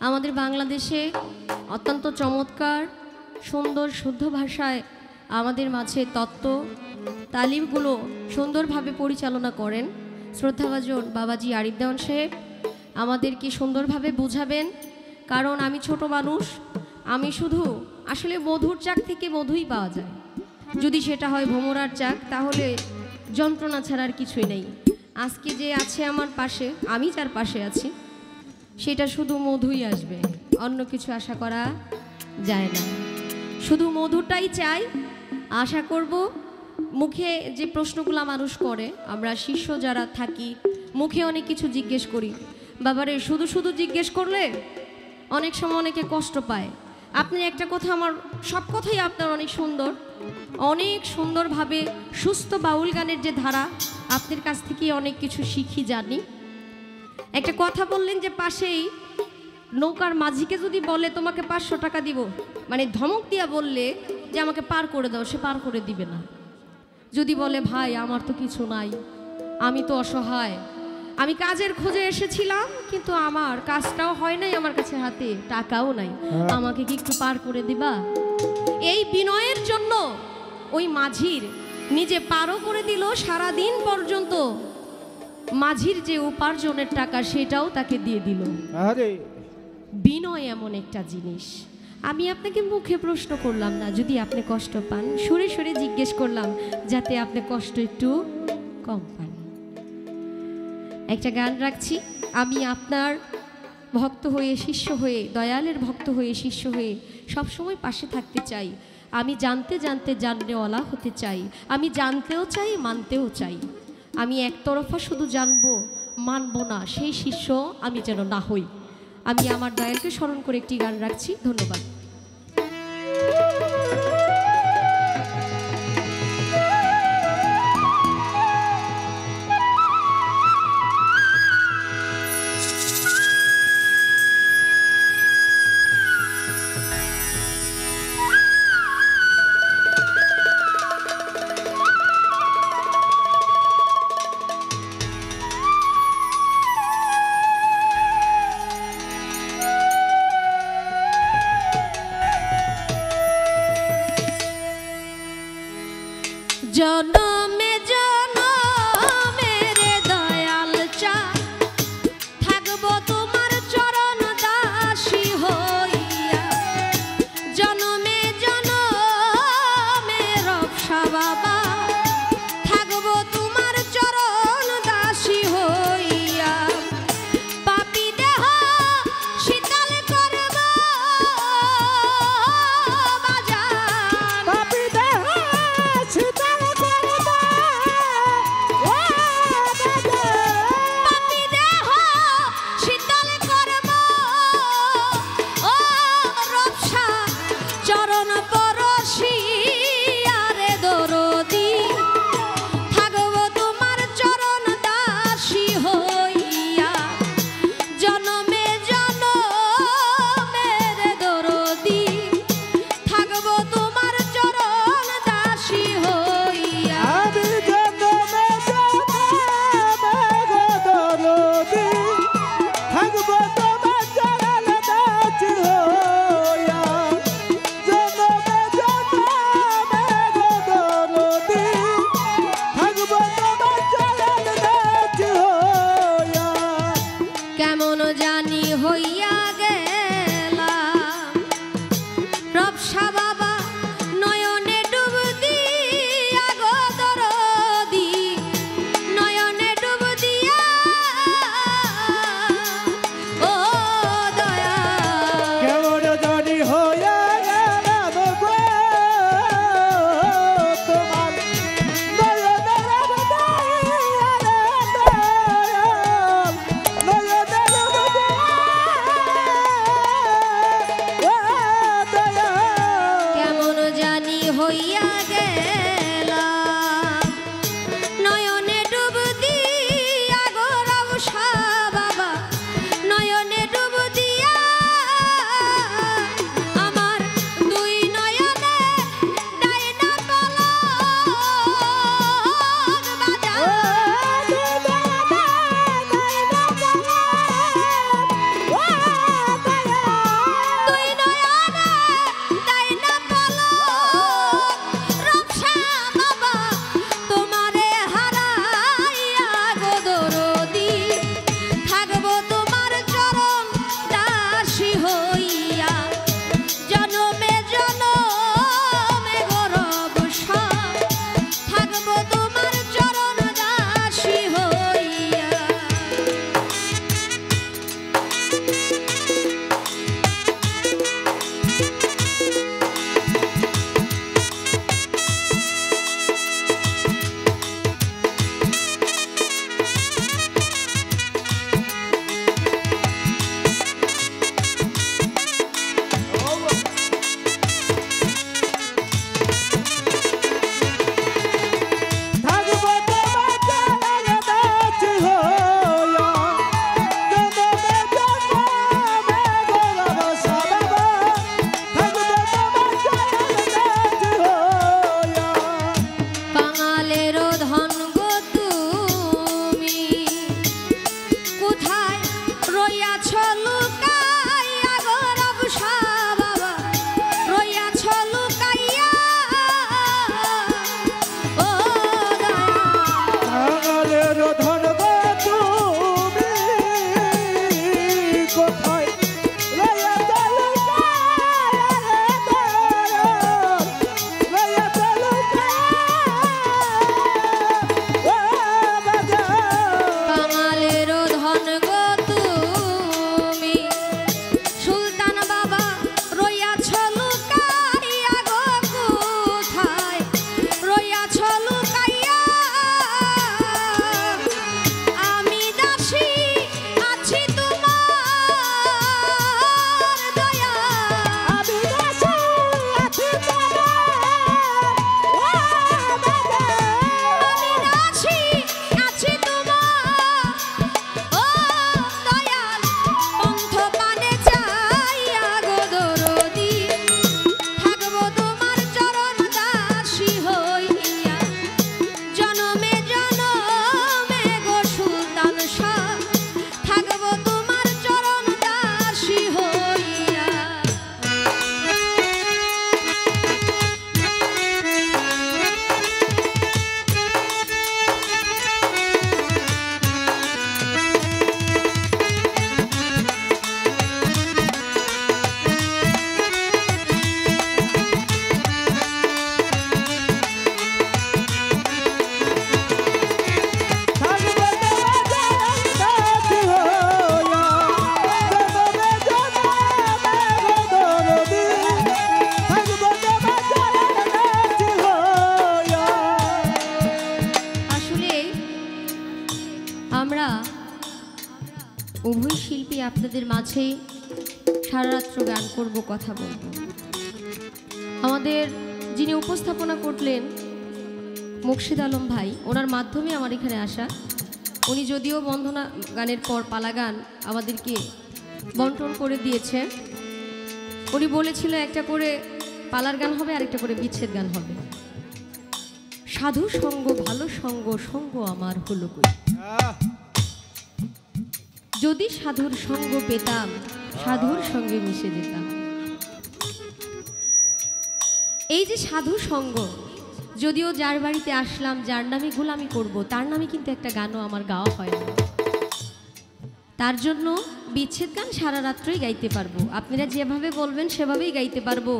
আমাদের বাংলাদেশে অত্যন্ত চমৎকার সুন্দর শুদ্ধ ভাষায় আমাদের মাঝে তত্ত্ব তালিমগুলো সুন্দরভাবে পরিচালনা করেন শ্রদ্ধাভাজন বাবাজি আরিফ দেওয়ান সাহেব। আমাদেরকে সুন্দরভাবে বোঝাবেন, কারণ আমি ছোট মানুষ, আমি শুধু আসলে মধুর চাক থেকে মধুই পাওয়া যায়। যদি সেটা হয় ভোমরার চাক, তাহলে যন্ত্রণা ছাড়ার কিছুই নেই। আজকে যে আছে আমার পাশে, আমি যার পাশে আছি, সেটা শুধু মধুই আসবে, অন্য কিছু আশা করা যায় না। শুধু মধুটাই চাই। আশা করব মুখে যে প্রশ্নগুলো মানুষ করে, আমরা শিষ্য যারা থাকি মুখে অনেক কিছু জিজ্ঞেস করি। বাবারে শুধু শুধু জিজ্ঞেস করলে অনেক সময় অনেকে কষ্ট পায়। আপনি একটা কথা, আমার সব কথাই আপনার অনেক সুন্দর, অনেক সুন্দরভাবে সুস্থ বাউল গানের যে ধারা, আপনার কাছ থেকে অনেক কিছু শিখি জানি। একটা কথা বললেন যে পাশেই নৌকার মাঝিকে যদি বলে তোমাকে 500 টাকা দিব, মানে ধমক দিয়া বললে যে আমাকে পার করে দাও, সে পার করে দিবে না। যদি বলে ভাই আমার তো কিছু নাই, আমি তো অসহায়, আমি কাজের খোঁজে এসেছিলাম কিন্তু আমার কাজটাও হয় নাই, আমার কাছে হাতে টাকাও নাই, আমাকে কি একটু পার করে দিবা? এই বিনয়ের জন্য ওই মাঝির নিজে পারও করে দিল, সারাদিন পর্যন্ত মাঝির যে উপার্জনের টাকা সেটাও তাকে দিয়ে দিল। আরে বিনয় এমন একটা জিনিস। আমি আপনাকে মুখে প্রশ্ন করলাম না, যদি আপনি কষ্ট পান সুরে সুরে জিজ্ঞেস করলাম যাতে আপনি কষ্ট একটু কম পান। একটা গান রাখছি, আমি আপনার ভক্ত হয়ে শিষ্য হয়ে, দয়ালের ভক্ত হয়ে শিষ্য হয়ে সবসময় পাশে থাকতে চাই। আমি জানতে জানতে জাননেওয়ালা হতে চাই, আমি জানতেও চাই মানতেও চাই। আমি একতরফা শুধু জানবো মানবো না, সেই শিষ্য আমি যেন না হই। আমি আমার দয়ালকে স্মরণ করে একটি গান রাখছি। ধন্যবাদ। জনমে জনমে রে দয়াল চা থাকবো তোমার চরণ দাসী হইয়া, জনমে জনমে রবসা বাবা থাকবো তোমার চরণ দাসী হইয়া। পাপী দেহ শীতল করব বাজান, পাপী দেহ শীতল করব আপনাদের মাঝে সারা রাত্র গান করব, কথা বলবো। আমাদের যিনি উপস্থাপনা করলেন মুর্শিদ আলম ভাই, ওনার মাধ্যমে আমার এখানে আসা। উনি যদিও বন্দনা গানের পর পালা গান আমাদেরকে বন্টন করে দিয়েছে। উনি বলেছিল একটা করে পালার গান হবে, আরেকটা করে বিচ্ছেদ গান হবে। সাধু সঙ্গ ভালো সঙ্গ, সঙ্গ আমার হলো কই। যদি সাধুর সঙ্গ পেতাম, সাধুর সঙ্গে মিশে যেতাম। এই যে সাধু সঙ্গ, যদিও যার বাড়িতে আসলাম, যার নামে গোলামি করব, তার নামে কিন্তু একটা গানও আমার গাওয়া হয় না। তার জন্য বিচ্ছেদ গান সারা রাত্রই গাইতে পারবো। আপনারা যেভাবে বলবেন সেভাবেই গাইতে পারবো।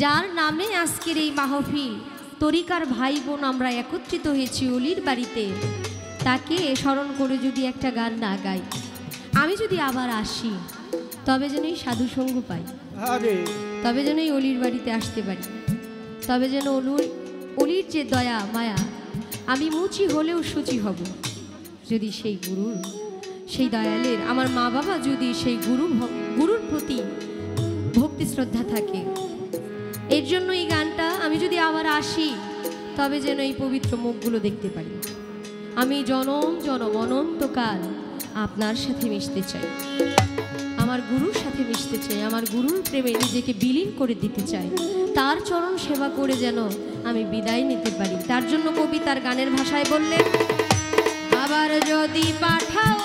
যার নামে আজকের এই মাহফিল, তরিকার ভাই বোন আমরা একত্রিত হয়েছি অলির বাড়িতে, তাকে স্মরণ করে যদি একটা গান না গাই, আমি যদি আবার আসি, তবে যেন এই সাধু সঙ্গ পাই, তবে যেন এই অলির বাড়িতে আসতে পারি, তবে যেন অলির যে দয়া মায়া, আমি মুচি হলেও সুচি হব যদি সেই গুরুর, সেই দয়ালের, আমার মা বাবা যদি সেই গুরুর প্রতি ভক্তি শ্রদ্ধা থাকে। এর জন্য এই গানটা, আমি যদি আবার আসি, তবে যেন এই পবিত্র মুখগুলো দেখতে পারি। আমি জনম জনম অনন্তকাল আপনার সাথে মিশতে চাই, আমার গুরুর সাথে মিশতে চাই, আমার গুরুর প্রেমে নিজেকে বিলীন করে দিতে চাই, তার চরণ সেবা করে যেন আমি বিদায় নিতে পারি। তার জন্য কবি তার গানের ভাষায় বললেন, আবার যদি পাঠাও